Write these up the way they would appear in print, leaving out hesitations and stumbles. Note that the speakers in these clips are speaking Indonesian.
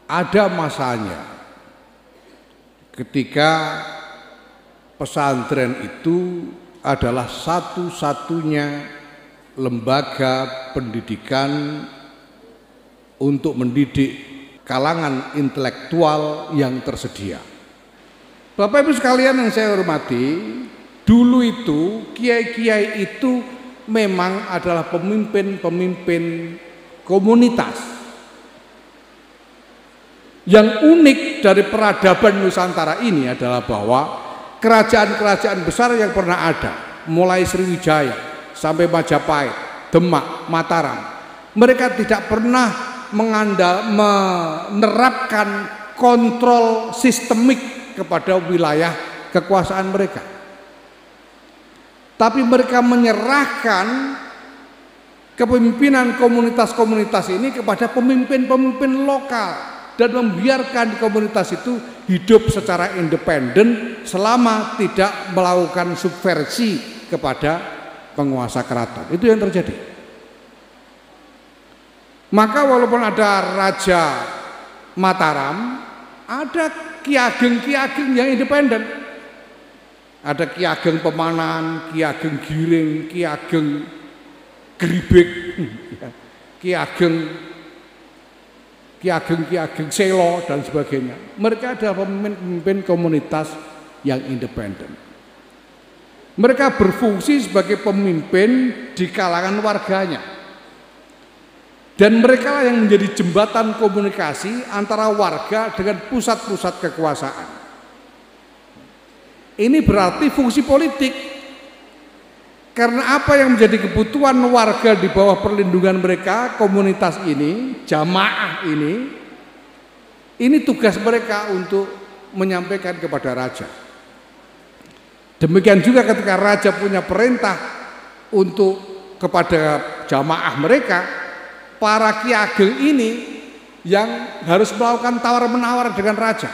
ada masanya ketika pesantren itu adalah satu-satunya lembaga pendidikan untuk mendidik kalangan intelektual yang tersedia. Bapak Ibu sekalian yang saya hormati, dulu itu kiai-kiai itu memang adalah pemimpin-pemimpin komunitas. Yang unik dari peradaban Nusantara ini adalah bahwa kerajaan-kerajaan besar yang pernah ada, mulai Sriwijaya sampai Majapahit, Demak, Mataram, mereka tidak pernah menerapkan kontrol sistemik kepada wilayah kekuasaan mereka. Tapi mereka menyerahkan kepemimpinan komunitas-komunitas ini kepada pemimpin-pemimpin lokal dan membiarkan komunitas itu hidup secara independen selama tidak melakukan subversi kepada penguasa keraton. Itu yang terjadi. Maka walaupun ada Raja Mataram, ada Ki Ageng-Ki Ageng yang independen. Ada Ki Ageng Pemanan, Ki Ageng Giring, Ki Ageng Geribik, Ki Ageng Selo dan sebagainya. Mereka adalah pemimpin komunitas yang independen. Mereka berfungsi sebagai pemimpin di kalangan warganya. Dan mereka yang menjadi jembatan komunikasi antara warga dengan pusat-pusat kekuasaan. Ini berarti fungsi politik. Karena apa yang menjadi kebutuhan warga di bawah perlindungan mereka, komunitas ini, jamaah ini tugas mereka untuk menyampaikan kepada raja. Demikian juga ketika raja punya perintah untuk kepada jamaah mereka, para Ki Ageng ini yang harus melakukan tawar-menawar dengan raja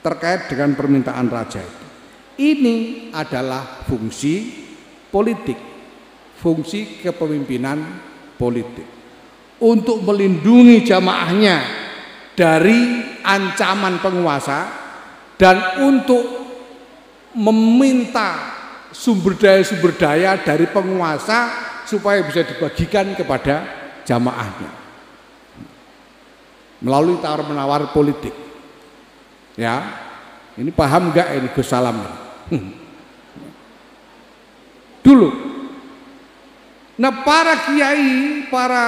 terkait dengan permintaan raja itu. Ini adalah fungsi politik, fungsi kepemimpinan politik untuk melindungi jamaahnya dari ancaman penguasa dan untuk meminta sumber daya dari penguasa supaya bisa dibagikan kepada jamaahnya melalui tawar-menawar politik. Ya, ini paham nggak ini Gus Salam? Dulu, nah para kiai, para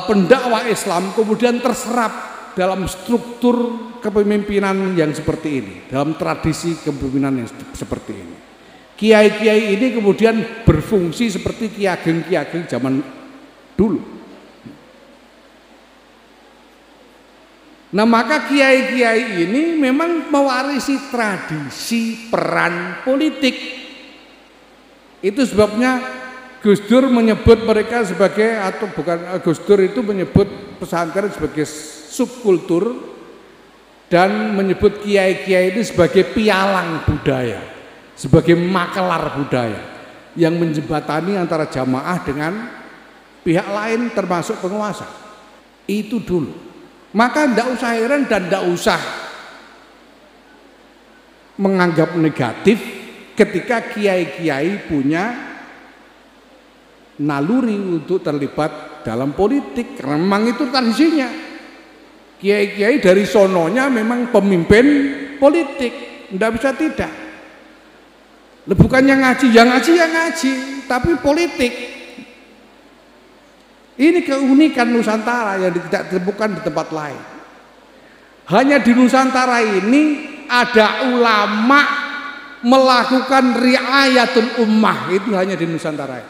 pendakwah Islam kemudian terserap dalam struktur kepemimpinan yang seperti ini, dalam tradisi kepemimpinan yang seperti ini. Kiai-kiai ini kemudian berfungsi seperti Ki Ageng-Ki Ageng zaman dulu. Nah, maka kiai-kiai ini memang mewarisi tradisi peran politik. Itu sebabnya Gus Dur menyebut mereka sebagai, atau bukan, Gus Dur itu menyebut pesantren sebagai subkultur dan menyebut kiai-kiai itu sebagai pialang budaya, sebagai makelar budaya yang menjembatani antara jamaah dengan pihak lain termasuk penguasa. Itu dulu. Maka tidak usah heran dan tidak usah menganggap negatif ketika kiai-kiai punya naluri untuk terlibat dalam politik, karena memang itu tradisinya. Kiai-kiai dari sononya memang pemimpin politik, tidak bisa tidak. Bukannya ngaji, yang ngaji, tapi politik. Ini keunikan Nusantara yang tidak ditemukan di tempat lain. Hanya di Nusantara ini ada ulama melakukan riayatul ummah, itu hanya di Nusantara.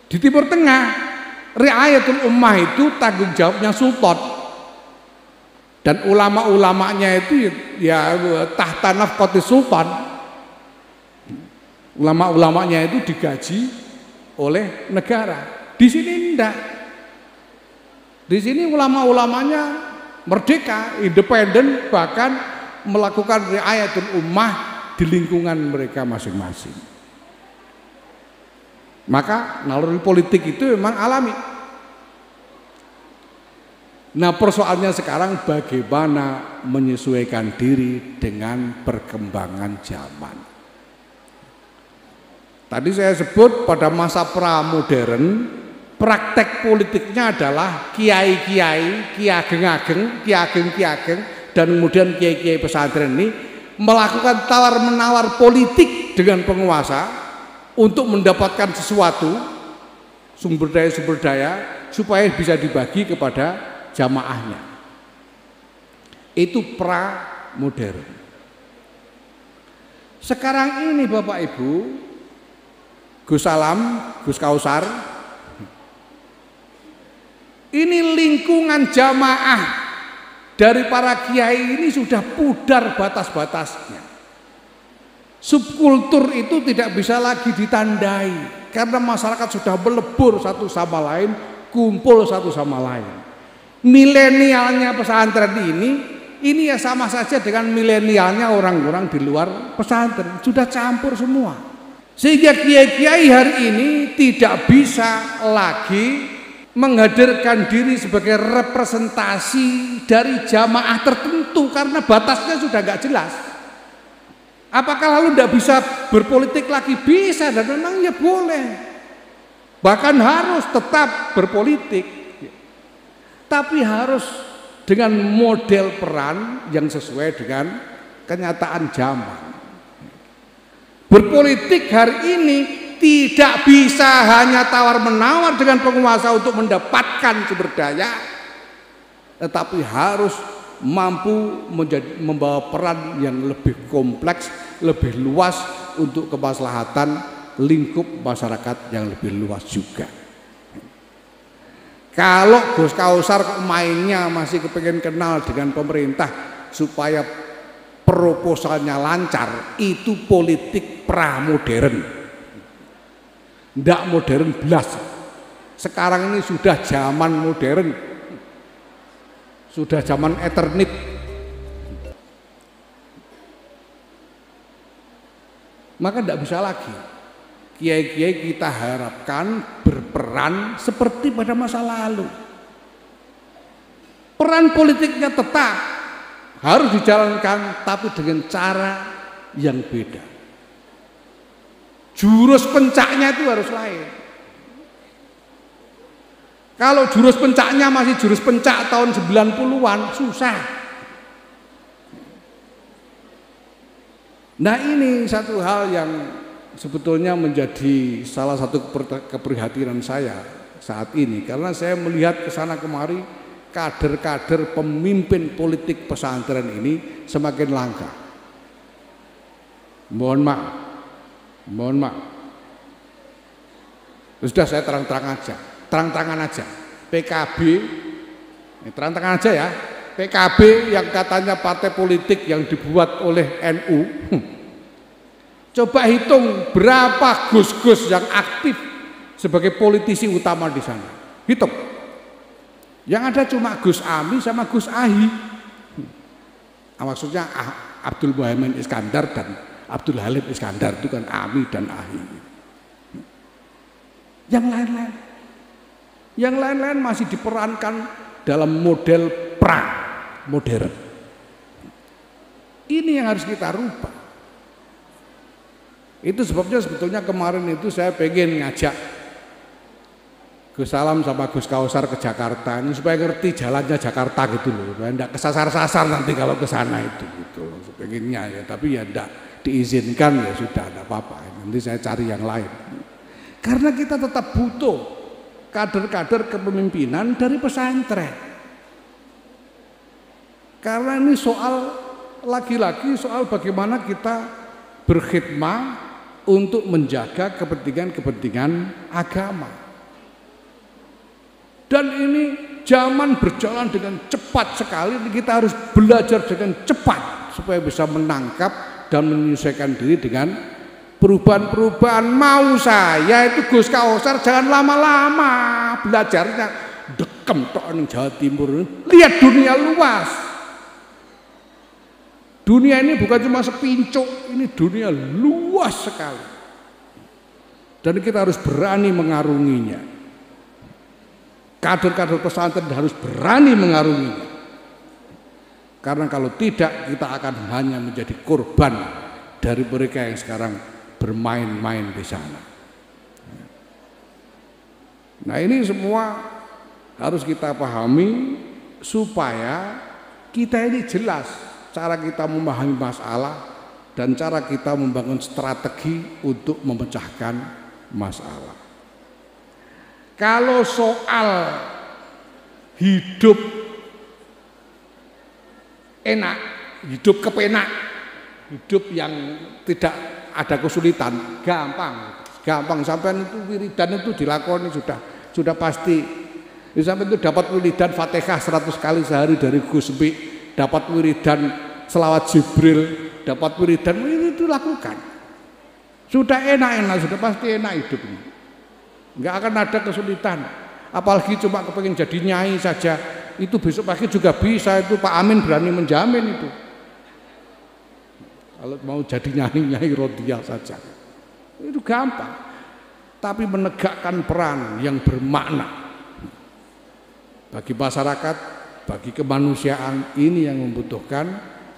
Di Timur Tengah, riayatul ummah itu tanggung jawabnya sultan. Dan ulama-ulamanya itu ya tahta nafqati sultan. Ulama-ulamanya itu digaji oleh negara. Di sini enggak. Di sini ulama-ulamanya merdeka, independen, bahkan melakukan riayatul ummah di lingkungan mereka masing-masing. Maka naluri politik itu memang alami. Nah, persoalannya sekarang bagaimana menyesuaikan diri dengan perkembangan zaman. Tadi saya sebut pada masa pramodern, praktek politiknya adalah kiai-kiai, ki ageng-ageng, ki ageng-ageng, dan kemudian kiai-kiai pesantren ini melakukan tawar-menawar politik dengan penguasa untuk mendapatkan sesuatu, sumber daya supaya bisa dibagi kepada jamaahnya. Itu pra-modern. Sekarang ini Bapak Ibu, Gus Salam, Gus Kausar, ini lingkungan jamaah dari para kiai ini sudah pudar batas-batasnya. Subkultur itu tidak bisa lagi ditandai karena masyarakat sudah melebur satu sama lain, kumpul satu sama lain. Milenialnya pesantren ini ya sama saja dengan milenialnya orang-orang di luar pesantren, sudah campur semua. Sehingga kiai-kiai hari ini tidak bisa lagi menghadirkan diri sebagai representasi dari jamaah tertentu karena batasnya sudah nggak jelas. Apakah lalu tidak bisa berpolitik lagi? Bisa, dan memang ya boleh. Bahkan harus tetap berpolitik. Tapi harus dengan model peran yang sesuai dengan kenyataan zaman. Berpolitik hari ini tidak bisa hanya tawar-menawar dengan penguasa untuk mendapatkan sumber daya, tetapi harus mampu membawa peran yang lebih kompleks, lebih luas untuk kemaslahatan lingkup masyarakat yang lebih luas juga. Kalau Gus Kausar mainnya masih kepengen kenal dengan pemerintah supaya proposalnya lancar, itu politik pramodern, ndak modern belas. Sekarang ini sudah zaman modern, sudah zaman Eternit. Maka ndak bisa lagi kiai-kiai kita harapkan berperan seperti pada masa lalu. Peran politiknya tetap harus dijalankan, tapi dengan cara yang beda. Jurus pencaknya itu harus lain. Kalau jurus pencaknya masih jurus pencak tahun 90-an, susah. Nah, ini satu hal yang sebetulnya menjadi salah satu keprihatinan saya saat ini, karena saya melihat kesana kemari kader-kader pemimpin politik pesantren ini semakin langka. Mohon maaf. Sudah, saya terang-terangan aja. PKB, terang-terangan aja ya. PKB yang katanya partai politik yang dibuat oleh NU. Coba hitung berapa gus-gus yang aktif sebagai politisi utama di sana. Hitung. Yang ada cuma Gus Ami sama Gus Ahi. Maksudnya Abdul Muhaimin Iskandar dan Abdul Halim Iskandar, itu kan Ami dan Ahi. Yang lain-lain masih diperankan dalam model pra-modern. Ini yang harus kita rubah. Itu sebabnya sebetulnya kemarin itu saya pengen ngajak Gus Salam sama Gus Kausar ke Jakarta ini supaya ngerti jalannya Jakarta gitu loh, supaya enggak kesasar-sasar nanti kalau ke sana itu gitu loh, sepengennya ya, tapi ya enggak diizinkan, ya sudah, enggak apa-apa, nanti saya cari yang lain. Karena kita tetap butuh kader-kader kepemimpinan dari pesantren. Karena ini soal lagi-lagi soal bagaimana kita berkhidmat untuk menjaga kepentingan-kepentingan agama. Dan ini zaman berjalan dengan cepat sekali, kita harus belajar dengan cepat supaya bisa menangkap dan menyesuaikan diri dengan perubahan-perubahan. Mau saya itu Gus Kausar jangan lama-lama belajarnya, dekem tok ning Jawa Timur, lihat dunia luas. Dunia ini bukan cuma sepincuk, ini dunia luas sekali. Dan kita harus berani mengarunginya. kader-kader pesantren harus berani mengarunginya. Karena kalau tidak kita akan hanya menjadi korban dari mereka yang sekarang bermain-main di sana. Nah ini semua harus kita pahami supaya kita ini jelas cara kita memahami masalah dan cara kita membangun strategi untuk memecahkan masalah. Kalau soal hidup enak, hidup kepenak, hidup yang tidak ada kesulitan, gampang sampai itu wiridan itu dilakoni sudah pasti. Sampai itu dapat wiridan Fatihah 100 kali sehari dari Gus Bi, dapat wiridan selawat Jibril, dapat wiridan itu lakukan. Sudah enak, sudah pasti enak hidup ini. Enggak akan ada kesulitan. Apalagi cuma kepengen jadi nyai saja, itu besok pagi juga bisa, itu Pak Amin berani menjamin itu. Kalau mau jadi nyai Rodia saja, itu gampang. Tapi menegakkan peran yang bermakna bagi masyarakat, bagi kemanusiaan, ini yang membutuhkan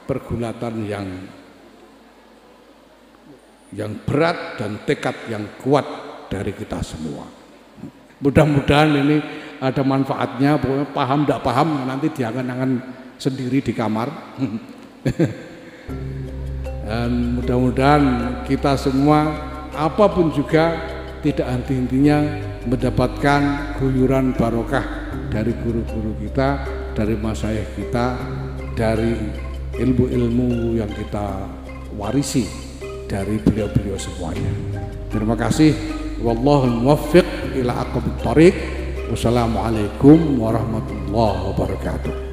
pergulatan yang berat dan tekad yang kuat dari kita semua. Mudah-mudahan ini ada manfaatnya, pokoknya paham tidak paham nanti diangan-angan sendiri di kamar. Dan mudah-mudahan kita semua apapun juga tidak henti-hentinya mendapatkan guyuran barokah dari guru-guru kita, dari masyayikh kita, dari ilmu-ilmu yang kita warisi dari beliau-beliau semuanya. Terima kasih. Wallahul muwaffiq ila aqwamit thoriq. Wassalamualaikum warahmatullahi wabarakatuh.